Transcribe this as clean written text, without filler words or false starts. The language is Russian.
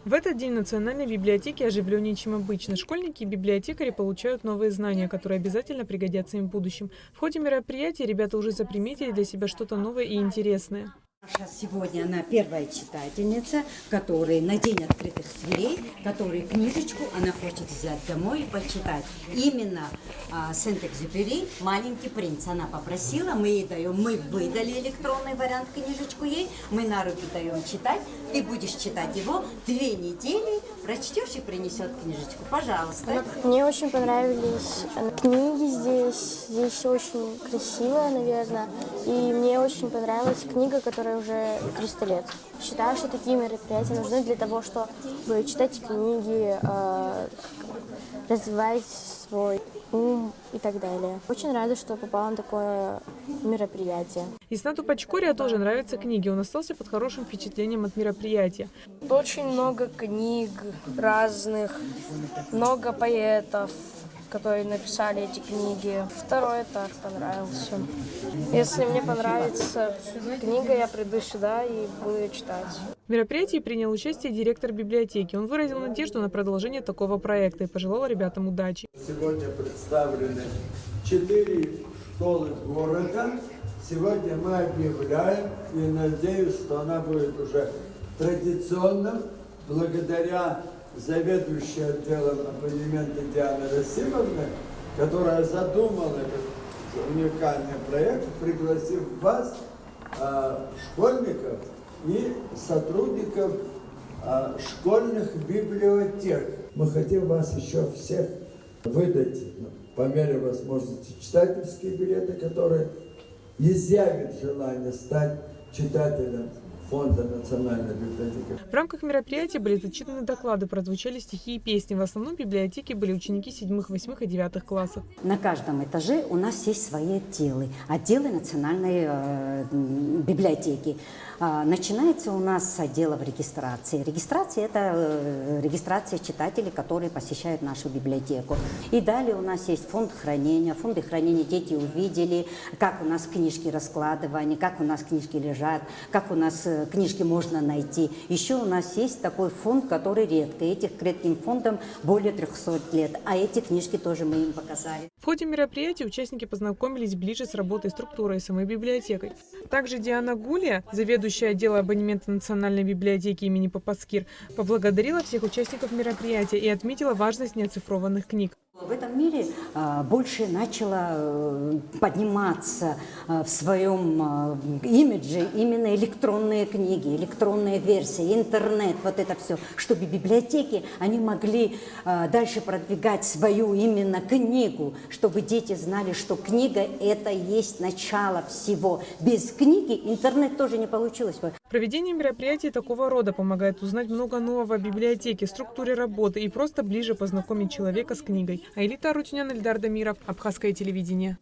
В этот день в Национальной библиотеке оживленнее, чем обычно. Школьники и библиотекари получают новые знания, которые обязательно пригодятся им в будущем. В ходе мероприятия ребята уже заприметили для себя что-то новое и интересное. Сегодня она первая читательница, которая на день открытых дверей, которая книжечку она хочет взять домой и почитать. Именно Сент-Экзюпери «Маленький принц». Она попросила, мы ей даем, мы выдали электронный вариант книжечку ей, мы на руки даем читать. Ты будешь читать его 2 недели, прочтешь и принесет книжечку. Пожалуйста. Мне очень понравились книги здесь. Здесь очень красиво, наверное. И мне очень понравилась книга, которая уже 300 лет. Считаю, что такие мероприятия нужны для того, чтобы читать книги, развивать свой ум и так далее. Очень рада, что попала на такое мероприятие. Иснату Пачкория тоже нравятся книги. Он остался под хорошим впечатлением от мероприятия. Очень много книг разных, много поэтов, которые написали эти книги. Второй этаж понравился. Если мне понравится книга, я приду сюда и буду ее читать. В мероприятии принял участие директор библиотеки. Он выразил надежду на продолжение такого проекта и пожелал ребятам удачи. Сегодня представлены 4 школы города. Сегодня мы объявляем, и надеюсь, что она будет уже традиционным, благодаря заведующей отделом абонемента Дианы Расимовны, которая задумала этот уникальный проект, пригласив вас, школьников и сотрудников школьных библиотек. Мы хотим вас еще всех выдать по мере возможности читательские билеты, которые изъявят желание стать читателем Фонда Национальной библиотеки. В рамках мероприятия были зачитаны доклады, прозвучали стихи и песни. В основном в библиотеке были ученики 7, 8 и 9 классов. На каждом этаже у нас есть свои отделы Национальной библиотеки. Начинается у нас с отделов регистрации. Регистрация – это регистрация читателей, которые посещают нашу библиотеку. И далее у нас есть фонд хранения. В фонде хранения дети увидели, как у нас книжки раскладывания, как у нас книжки лежат, как у нас книжки можно найти. Еще у нас есть такой фонд, который редкий. К этим фондам более 300 лет. А эти книжки тоже мы им показали. В ходе мероприятия участники познакомились ближе с работой структуры и самой библиотекой. Также Диана Гулия, заведующая отдела абонемента Национальной библиотеки имени Папаскир, поблагодарила всех участников мероприятия и отметила важность неоцифрованных книг. В этом мире больше начало подниматься в своем имидже именно электронные книги, электронные версии, интернет, вот это все, чтобы библиотеки, они могли дальше продвигать свою именно книгу, чтобы дети знали, что книга – это есть начало всего. Без книги интернет тоже не получилось бы. Проведение мероприятий такого рода помогает узнать много нового о библиотеке, структуре работы и просто ближе познакомить человека с книгой. Аэлита Арутюнян, Эльдар Дамиров, Абхазское телевидение.